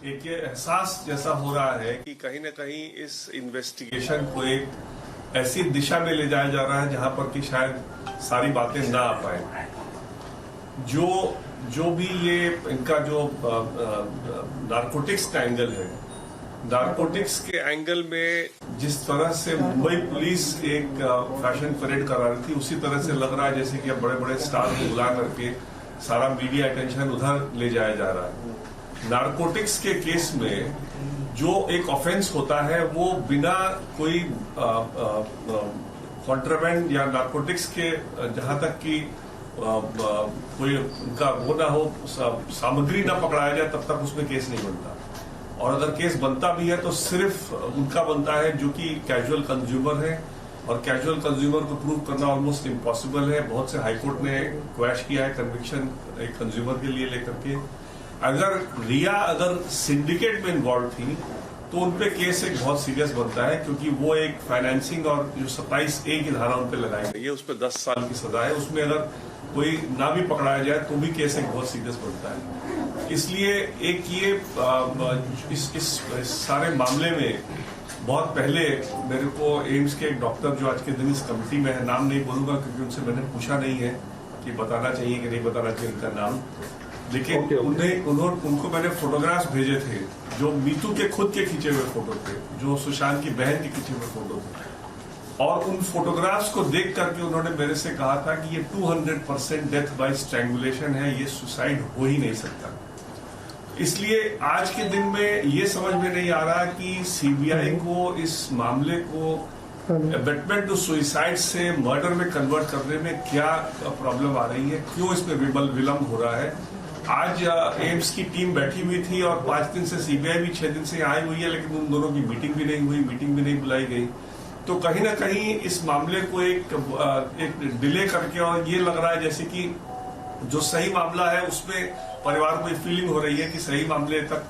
एक ये एहसास जैसा हो रहा है कि कहीं न कहीं इस इन्वेस्टिगेशन को एक ऐसी दिशा में ले जाया जा रहा है जहां पर कि शायद सारी बातें ना आ पाए। जो भी ये इनका जो नारकोटिक्स का एंगल है, नारकोटिक्स के एंगल में जिस तरह से मुंबई पुलिस एक फैशन परेड करा रही थी, उसी तरह से लग रहा है जैसे कि अब बड़े बड़े स्टार को बुला करके सारा मीडिया अटेंशन उधर ले जाया जा रहा है। नारकोटिक्स के केस में जो एक ऑफेंस होता है वो बिना कोई कॉन्ट्राबैंड या नारकोटिक्स के जहां तक कि कोई उनका वो ना हो, सामग्री ना पकड़ाया जाए तब तक उसमें केस नहीं बनता। और अगर केस बनता भी है तो सिर्फ उनका बनता है जो कि कैजुअल कंज्यूमर है, और कैजुअल कंज्यूमर को प्रूव करना ऑलमोस्ट इम्पॉसिबल है। बहुत से हाईकोर्ट ने क्वैश किया है कन्विक्शन एक कंज्यूमर के लिए लेकर के। अगर रिया सिंडिकेट में इन्वॉल्व थी तो उनपे केस एक बहुत सीरियस बनता है, क्योंकि वो एक फाइनेंसिंग और जो 27A की धारा उनपे लगाई गई है उसपे 10 साल की सजा है। उसमें अगर कोई ना भी पकड़ाया जाए तो भी केस एक बहुत सीरियस बनता है। इसलिए एक ये इस सारे मामले में बहुत पहले मेरे को एम्स के एक डॉक्टर जो आज के दिन इस कमेटी में है, नाम नहीं बोलूंगा क्योंकि उनसे मैंने पूछा नहीं है कि बताना चाहिए कि नहीं बताना चाहिए उनका नाम, लेकिन उनको मैंने फोटोग्राफ्स भेजे थे जो मीतू के खुद के खींचे हुए फोटो थे, जो सुशांत की बहन के खींचे हुए फोटो थे। और उन फोटोग्राफ्स को देख करके उन्होंने मेरे से कहा था कि ये 200% डेथ बाय स्ट्रैंगुलेशन है, ये सुसाइड हो ही नहीं सकता। इसलिए आज के दिन में ये समझ में नहीं आ रहा कि सीबीआई को इस मामले को अबेटमेंट टू सुसाइड से मर्डर में कन्वर्ट करने में क्या प्रॉब्लम आ रही है, क्यों इसमें विलंब हो रहा है। आज एम्स की टीम बैठी हुई थी और 5 दिन से सीबीआई भी 6 दिन से आई हुई है, लेकिन उन दोनों की मीटिंग भी नहीं हुई, मीटिंग भी नहीं बुलाई गई। तो कहीं ना कहीं इस मामले को एक डिले करके, और ये लग रहा है जैसे कि जो सही मामला है उसमें परिवार को फीलिंग हो रही है कि सही मामले तक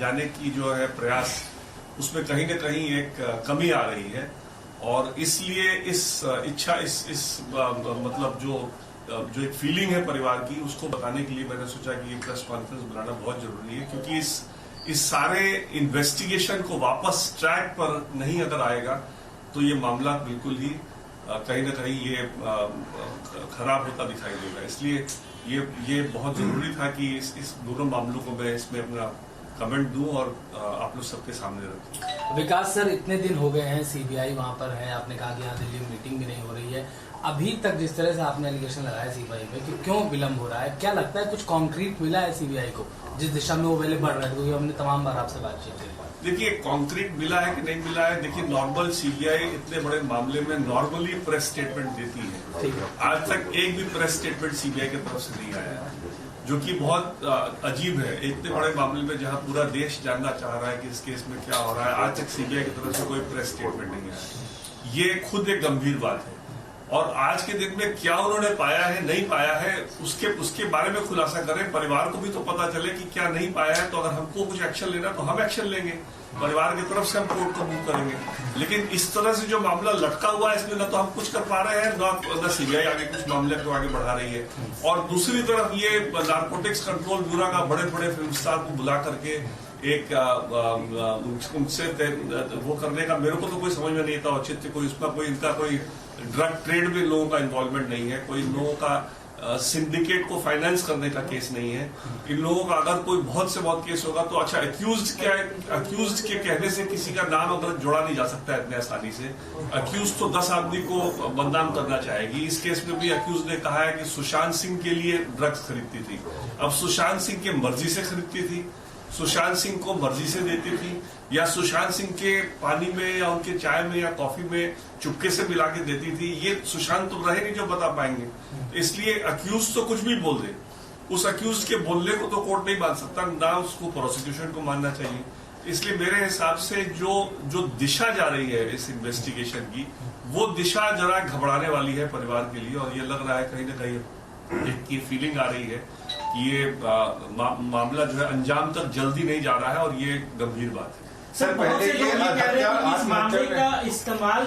जाने की जो है प्रयास, उसमें कहीं ना कहीं एक कमी आ रही है। और इसलिए इस इच्छा मतलब जो एक फीलिंग है परिवार की, उसको बताने के लिए मैंने सोचा कि ये प्रेस कॉन्फ्रेंस बुलाना बहुत जरूरी है, क्योंकि इस सारे इन्वेस्टिगेशन को वापस ट्रैक पर नहीं अगर आएगा तो ये मामला बिल्कुल ही कहीं ना कहीं ये खराब होता दिखाई देगा। इसलिए ये बहुत जरूरी था कि इस दोनों मामलों को मैं इसमें अपना कमेंट दूं और आप लोग सबके सामने रखूं। विकास सर, इतने दिन हो गए हैं सीबीआई वहां पर है, आपने कहा कि यहाँ दिल्ली में मीटिंग भी नहीं हो रही है, अभी तक जिस तरह से आपने एलिगेशन लगाया सीबीआई पे कि क्यों विलंब हो रहा है, क्या लगता है कुछ कॉन्क्रीट मिला है सीबीआई को जिस दिशा में वो पहले बढ़ रहे थे, क्योंकि हमने तमाम बार आपसे बातचीत की। देखिए, कॉन्क्रीट मिला है कि नहीं मिला है, देखिए नॉर्मल सीबीआई इतने बड़े मामले में नॉर्मली प्रेस स्टेटमेंट देती है। आज तक एक भी प्रेस स्टेटमेंट सीबीआई की तरफ से नहीं आया है, जो कि बहुत अजीब है। इतने बड़े मामले में जहां पूरा देश जानना चाह रहा है कि इस केस में क्या हो रहा है, आज तक सीबीआई की तरफ से कोई प्रेस स्टेटमेंट नहीं आया। ये खुद एक गंभीर बात है। और आज के दिन में क्या उन्होंने पाया है, नहीं पाया है, उसके बारे में खुलासा करें, परिवार को भी तो पता चले कि क्या नहीं पाया है। तो अगर हमको कुछ एक्शन लेना तो हम एक्शन लेंगे, परिवार की तरफ से हम कोर्ट को मूव करेंगे। लेकिन इस तरह से जो मामला लटका हुआ है, इसमें न तो हम कुछ कर पा रहे हैं, न सीबीआई आगे कुछ मामले को आगे बढ़ा रही है। और दूसरी तरफ ये नारकोटिक्स कंट्रोल ब्यूरो का बड़े बड़े फिल्म स्टार को बुला करके एक उनसे वो करने का मेरे को तो कोई समझ में नहीं था औचित्य। कोई उसका कोई इनका कोई ड्रग ट्रेड में लोगों का इन्वॉल्वमेंट नहीं है, कोई लोगों का सिंडिकेट को फाइनेंस करने का केस नहीं है। इन लोगों का अगर कोई बहुत से बहुत केस होगा तो अच्छा, अक्यूज्ड के कहने से किसी का नाम अगर जोड़ा नहीं जा सकता इतने आसानी से। अक्यूज तो 10 आदमी को बदनाम करना चाहेगी। इस केस में भी अक्यूज ने कहा है कि सुशांत सिंह के लिए ड्रग्स खरीदती थी। अब सुशांत सिंह के मर्जी से खरीदती थी, सुशांत सिंह को मर्जी से देती थी, या सुशांत सिंह के पानी में या उनके चाय में या कॉफी में चुपके से मिला के देती थी, ये सुशांत तो रहे नहीं जो बता पाएंगे। इसलिए अक्यूज तो कुछ भी बोल दे, उस अक्यूज के बोलने को तो कोर्ट नहीं मान सकता, ना उसको प्रोसिक्यूशन को मानना चाहिए। इसलिए मेरे हिसाब से जो दिशा जा रही है इस इन्वेस्टिगेशन की, वो दिशा जरा घबराने वाली है परिवार के लिए। और ये लग रहा है कहीं ना कहीं एक फीलिंग आ रही है कि ये मामला जो है अंजाम तक जल्दी नहीं जा रहा है, और ये गंभीर बात है। सर, पहले ये कह रहे हैं कि इस मामले का इस्तेमाल,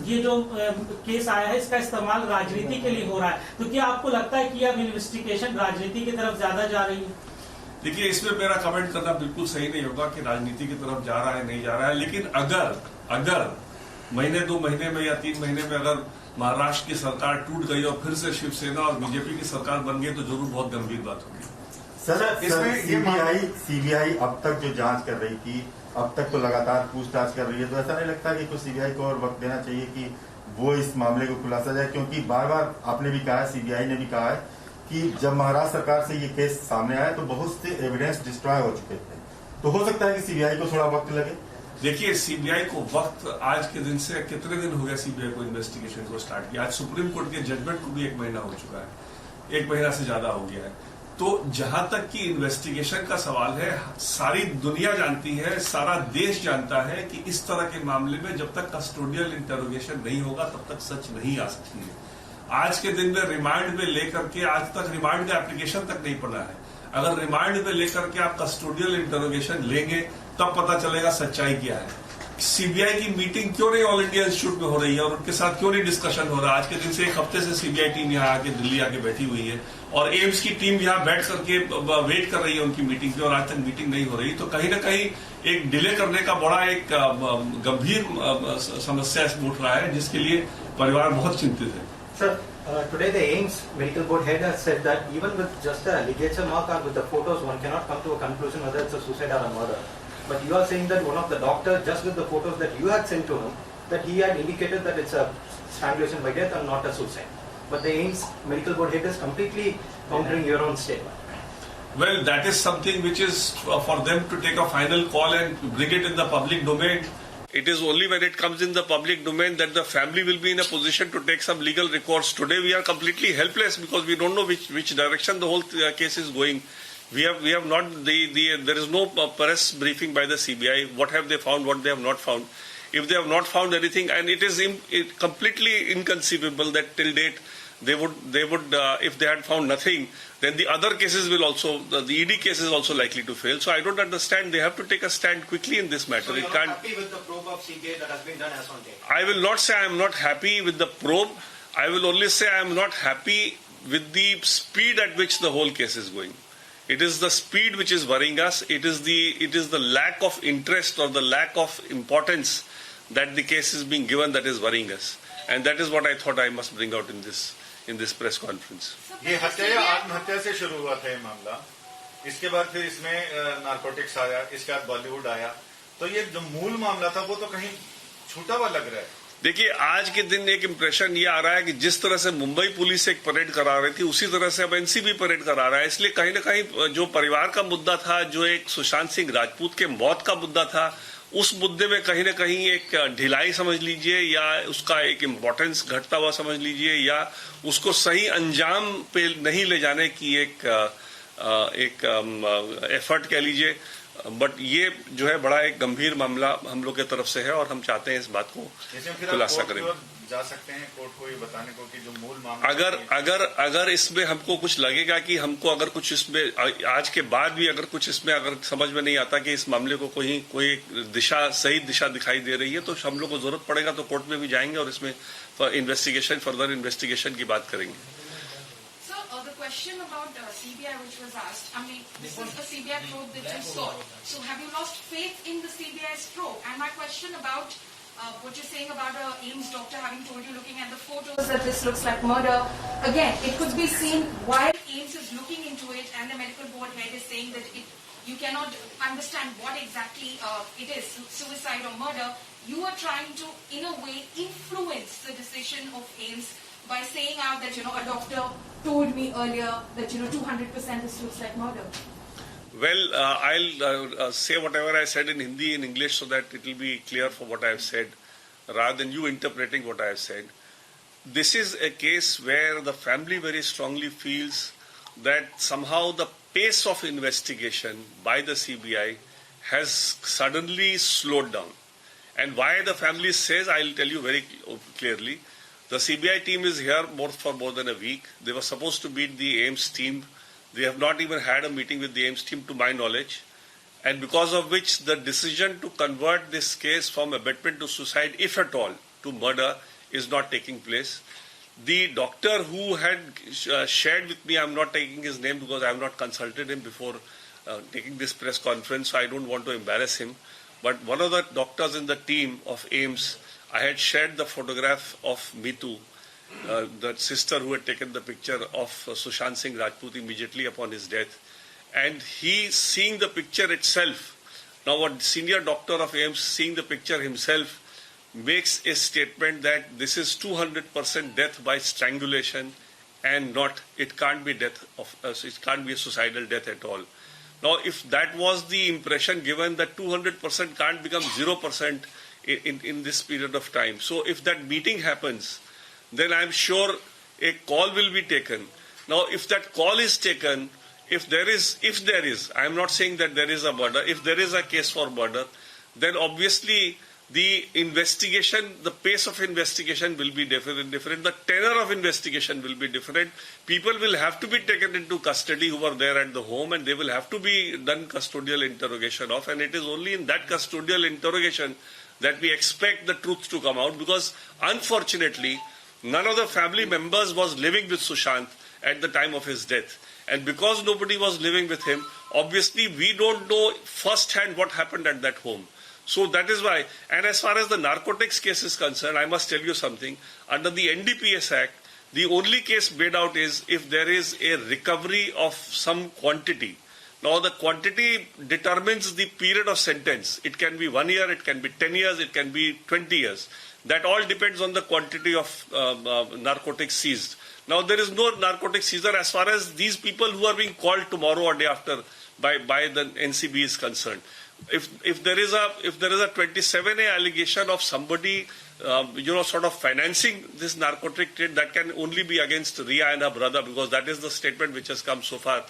ये जो केस आया है इसका इस्तेमाल राजनीति के लिए हो रहा है, तो क्या आपको लगता है कि अब इन्वेस्टिगेशन राजनीति की तरफ ज्यादा जा रही है? देखिए, इसमें मेरा कमेंट करना बिल्कुल सही नहीं होगा कि राजनीति की तरफ जा रहा है नहीं जा रहा है, लेकिन अगर महीने 2 महीने में या 3 महीने में अगर महाराष्ट्र की सरकार टूट गई और फिर से शिवसेना और बीजेपी की सरकार बन गई तो जरूर बहुत गंभीर बात होगी। सर, इसमें सीबीआई अब तक जो जांच कर रही थी, अब तक तो लगातार पूछताछ कर रही है, तो ऐसा नहीं लगता कि कुछ सीबीआई को और वक्त देना चाहिए कि वो इस मामले को खुलासा जाए? क्योंकि बार बार आपने भी कहा है, सीबीआई ने भी कहा है कि जब महाराष्ट्र सरकार से ये केस सामने आया तो बहुत से एविडेंस डिस्ट्रॉय हो चुके थे, तो हो सकता है कि सीबीआई को थोड़ा वक्त लगे। देखिए, सीबीआई को वक्त आज के दिन से कितने दिन हो गया सीबीआई को इन्वेस्टिगेशन को स्टार्ट किया? आज सुप्रीम कोर्ट के जजमेंट को भी 1 महीना हो चुका है, 1 महीना से ज्यादा हो गया है। तो जहां तक कि इन्वेस्टिगेशन का सवाल है, सारी दुनिया जानती है, सारा देश जानता है कि इस तरह के मामले में जब तक कस्टोडियल इंटरोगेशन नहीं होगा तब तक सच नहीं आ सकती है। आज के दिन में रिमांड में लेकर के आज तक रिमांड का एप्लीकेशन तक नहीं पड़ा है। अगर रिमांड में लेकर के आप कस्टोडियल इंटरोगेशन लेंगे तब पता चलेगा सच्चाई क्या है। सीबीआई की मीटिंग क्यों नहीं ऑल इंडिया इंस्टीट्यूट में हो रही है और उनके साथ क्यों नहीं डिस्कशन हो रहा है? आज के दिन से 1 हफ्ते से सीबीआई टीम यहाँ आके दिल्ली आके बैठी हुई है और एम्स की टीम यहाँ बैठ करके वेट कर रही है उनकी मीटिंग की, और आज तक मीटिंग नहीं हो रही। तो कहीं ना कहीं एक डिले करने का बड़ा एक गंभीर समस्या इसमें उठ रहा है, जिसके लिए परिवार बहुत चिंतित है। Sir, today the AIIMS medical board head has said that even with just a ligature mark or with the photos, one cannot come to a conclusion whether it's a suicide or a murder. But you are saying that one of the doctors, just with the photos that you had sent to him, that he had indicated that it's a strangulation by death and not a suicide. But the AIIMS medical board head is completely countering your own statement. Well, that is something which is for them to take a final call and bring it in the public domain. It is only when it comes in the public domain that the family will be in a position to take some legal recourse. Today we are completely helpless because we don't know which direction the whole case is going. We have not there is no press briefing by the CBI. What have they found? What they have not found? If they have not found anything, and it is completely inconceivable that till date they would if they had found nothing, then the other cases will also, the ED case is also likely to fail. So I don't understand. They have to take a stand quickly in this matter. So you're not happy with the probe of CBI that has been done as on date? I will not say I am not happy with the probe. I will only say I am not happy with the speed at which the whole case is going. It is the speed which is worrying us. It is the lack of interest or the lack of importance that the case is being given that is worrying us. And that is what I thought I must bring out in this press conference. ये हत्या या आत्महत्या से शुरू हुआ था ये मामला, इसके बाद फिर इसमें नारकोटिक्स आया, इसके बाद बॉलीवुड आया, तो ये जो मूल मामला था वो तो कहीं छूटा हुआ लग रहा है। देखिए, आज के दिन एक इम्प्रेशन ये आ रहा है कि जिस तरह से मुंबई पुलिस एक परेड करा रही थी उसी तरह से अब एनसीबी परेड करा रहा है। इसलिए कहीं ना कहीं जो परिवार का मुद्दा था, जो एक सुशांत सिंह राजपूत के मौत का मुद्दा था, उस मुद्दे में कहीं ना कहीं एक ढिलाई समझ लीजिए या उसका एक इम्पोर्टेंस घटता हुआ समझ लीजिए या उसको सही अंजाम पे नहीं ले जाने की एक एफर्ट कह लीजिए। बट ये जो है बड़ा एक गंभीर मामला हम लोग की तरफ से है और हम चाहते हैं इस बात को खुलासा करें। जा सकते हैं कोर्ट को ये बताने को कि जो मूल मामला अगर इसमें हमको कुछ लगेगा कि हमको अगर कुछ इसमें आज के बाद भी अगर कुछ इसमें अगर समझ में नहीं आता कि इस मामले को कोई सही दिशा दिखाई दे रही है तो हम लोग को जरूरत पड़ेगा तो कोर्ट में भी जाएंगे और इसमें फर्दर इन्वेस्टिगेशन की बात करेंगे। Question about CBI which was asked, I mean, this was a CBI probe that you sought. So have you lost faith in the CBI's probe? And my question about what you're saying about a AIIMS doctor having told you looking at the photos that this looks like murder. Again, it could be seen while AIIMS is looking into it and the medical board head is saying that you cannot understand what exactly it is, suicide or murder. You are trying to, in a way, influence the decision of AIIMS by saying out that, a doctor told me earlier that, 200% this looks like murder. Well, I'll say whatever I said in Hindi in English so that it will be clear for what I have said, rather than you interpreting what I have said. This is a case where the family very strongly feels that somehow the pace of investigation by the CBI has suddenly slowed down. And why the family says, I'll tell you very clearly. The CBI team is here for more than a week. They were supposed to meet the AIIMS team. They have not even had a meeting with the AIIMS team to my knowledge. And because of which the decision to convert this case from abetment to suicide, if at all, to murder is not taking place. The doctor who had shared with me, I'm not taking his name because I have not consulted him before taking this press conference, so I don't want to embarrass him. But one of the doctors in the team of AIIMS, I had shared the photograph of Mitu, the sister who had taken the picture of Sushant Singh Rajput immediately upon his death. And he seeing the picture itself, now what senior doctor of AIIMS seeing the picture himself makes a statement that this is 200% death by strangulation and not, it can't be death of, it can't be a suicidal death at all. Now, if that was the impression given, that 200% can't become 0% in this period of time. So if that meeting happens, then I'm sure a call will be taken. Now, if that call is taken, if there is, I'm not saying that there is a murder, if there is a case for murder, then obviously the investigation, the pace of investigation will be different. The tenor of investigation will be different. People will have to be taken into custody who are there at the home, and they will have to be done custodial interrogation of. And it is only in that custodial interrogation that we expect the truth to come out, because unfortunately, none of the family members was living with Sushant at the time of his death. And because nobody was living with him, obviously we don't know firsthand what happened at that home. So that is why, and as far as the narcotics case is concerned, I must tell you something. Under the NDPS Act, the only case made out is if there is a recovery of some quantity. Now the quantity determines the period of sentence. It can be 1 year, it can be 10 years, it can be 20 years. That all depends on the quantity of narcotics seized. Now there is no narcotics seizure as far as these people who are being called tomorrow or day after by the NCB is concerned. If there is a 27A allegation of somebody sort of financing this narcotic trade, that can only be against Ria and her brother, because that is the statement which has come so far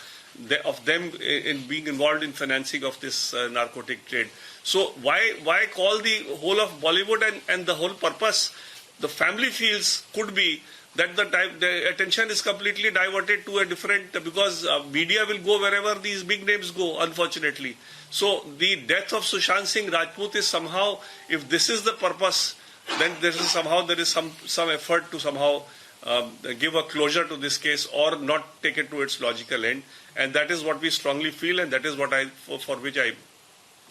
of them in being involved in financing of this narcotic trade. So why call the whole of Bollywood, and the whole purpose the family feels could be that the attention is completely diverted to a different, because media will go wherever these big names go, unfortunately. So the death of Sushant Singh Rajput is somehow, if this is the purpose, then there is some effort to somehow give a closure to this case, or not take it to its logical end. And that is what we strongly feel, and that is what for which I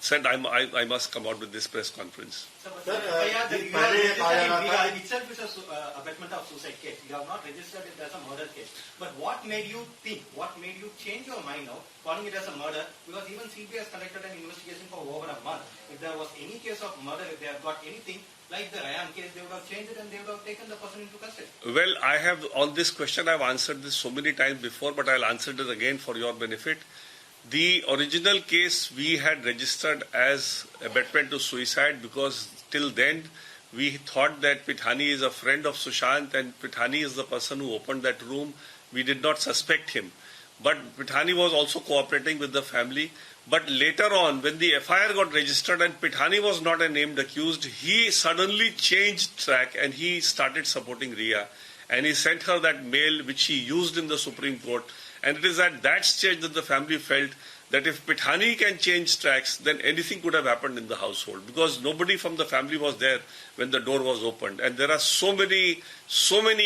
said I must come out with this press conference. Sir, itself is a abetment of suicide case. You have not registered it as a murder case. But what made you think? What made you change your mind now, calling it as a murder? Because even CBI has conducted an investigation for over a month. If there was any case of murder, if they have got anything like the Ryan case, they would have changed it and they would have taken the person into custody. Well, I have on this question, I've answered this so many times before, but I'll answer it again for your benefit. The original case we had registered as abetment to suicide, because till then we thought that Pithani is a friend of Sushant and Pithani is the person who opened that room. We did not suspect him. But Pithani was also cooperating with the family. But later on, when the FIR got registered and Pithani was not a named accused, he suddenly changed track and he started supporting Ria. And he sent her that mail which he used in the Supreme Court. And it is at that stage that the family felt that if Pithani can change tracks, then anything could have happened in the household, because nobody from the family was there when the door was opened. And there are so many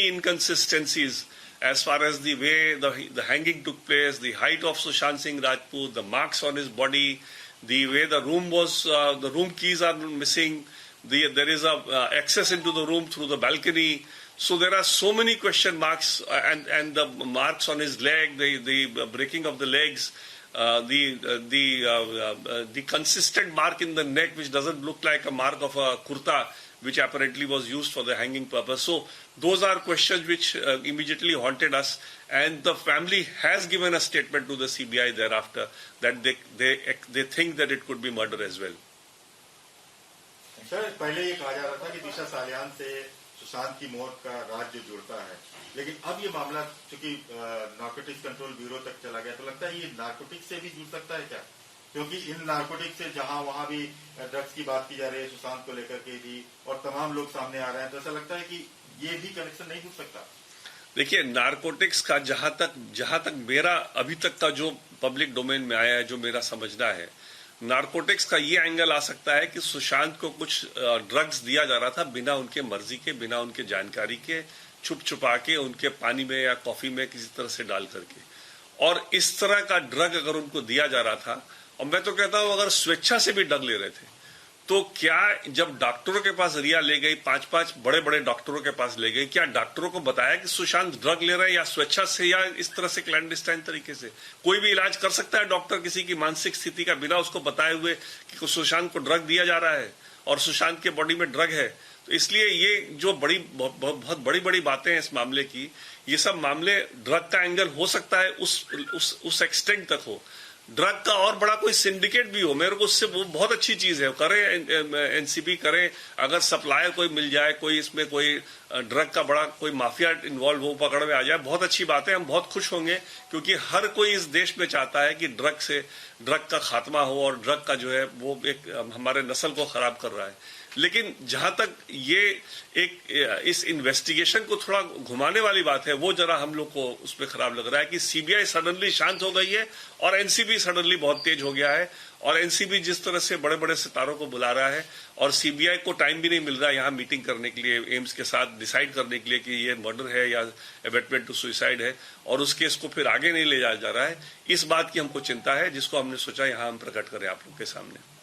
inconsistencies as far as the way the hanging took place, the height of Sushant Singh Rajput, the marks on his body, the way the room was, the room keys are missing, there is access into the room through the balcony. So there are so many question marks, and the marks on his leg, the breaking of the legs, the consistent mark in the neck, which doesn't look like a mark of a kurta, which apparently was used for the hanging purpose. So those are questions which immediately haunted us, and the family has given a statement to the CBI thereafter that they think that it could be murder as well. Sir, पहले ये कहा जा रहा था कि दिशा सालियान से सुशांत की मौत का राज जो जुड़ता है, लेकिन अब ये मामला चूंकि नार्कोटिक्स कंट्रोल ब्यूरो तक चला गया, तो लगता है ये नार्कोटिक्स से भी जुड़ सकता है क्या? क्योंकि इन नार्कोटिक्स से जहां वहां भी ड्रग्स की बात की जा रही है सुशांत को लेकर के भी, और तमाम लोग सामने आ रहे हैं, तो ऐसा लगता है कि ये भी कनेक्शन नहीं जुड़ सकता? देखिए, नार्कोटिक्स का जहां तक मेरा अभी तक का जो पब्लिक डोमेन में आया है, जो मेरा समझना है, नार्कोटिक्स का ये एंगल आ सकता है कि सुशांत को कुछ ड्रग्स दिया जा रहा था बिना उनके मर्जी के, बिना उनके जानकारी के, छुपा के उनके पानी में या कॉफी में किसी तरह से डाल करके, और इस तरह का ड्रग अगर उनको दिया जा रहा था, और मैं तो कहता हूं अगर स्वेच्छा से भी ड्रग ले रहे थे, तो क्या जब डॉक्टरों के पास रिया ले गई, 5-5 बड़े बड़े डॉक्टरों के पास ले गई, क्या डॉक्टरों को बताया कि सुशांत ड्रग ले रहे हैं, या स्वेच्छा से या इस तरह से क्लैंडस्टाइन तरीके से? कोई भी इलाज कर सकता है डॉक्टर किसी की मानसिक स्थिति का बिना उसको बताए हुए कि सुशांत को ड्रग दिया जा रहा है और सुशांत के बॉडी में ड्रग है? तो इसलिए ये जो बहुत बड़ी बड़ी बातें हैं इस मामले की, ये सब मामले ड्रग का एंगल हो सकता है उस एक्सटेंट तक हो, ड्रग का और बड़ा कोई सिंडिकेट भी हो, मेरे को उससे वो बहुत अच्छी चीज है, करें एनसीबी करें, अगर सप्लायर कोई मिल जाए, कोई इसमें कोई ड्रग का बड़ा कोई माफिया इन्वॉल्व हो, पकड़ में आ जाए, बहुत अच्छी बात है, हम बहुत खुश होंगे, क्योंकि हर कोई इस देश में चाहता है कि ड्रग का खात्मा हो, और ड्रग का जो है वो एक हमारे नस्ल को खराब कर रहा है। लेकिन जहां तक ये इस इन्वेस्टिगेशन को थोड़ा घुमाने वाली बात है, वो जरा हम लोग को उसमें खराब लग रहा है कि सीबीआई सडनली शांत हो गई है और एनसीबी सडनली बहुत तेज हो गया है, और एनसीबी जिस तरह से बड़े बड़े सितारों को बुला रहा है, और सीबीआई को टाइम भी नहीं मिल रहा है यहाँ मीटिंग करने के लिए, एम्स के साथ डिसाइड करने के लिए कि ये मर्डर है या अबेटमेंट टू सुसाइड है, और उस केस को फिर आगे नहीं ले जाया जा रहा है। इस बात की हमको चिंता है, जिसको हमने सोचा यहाँ हम प्रकट करें आप लोग के सामने।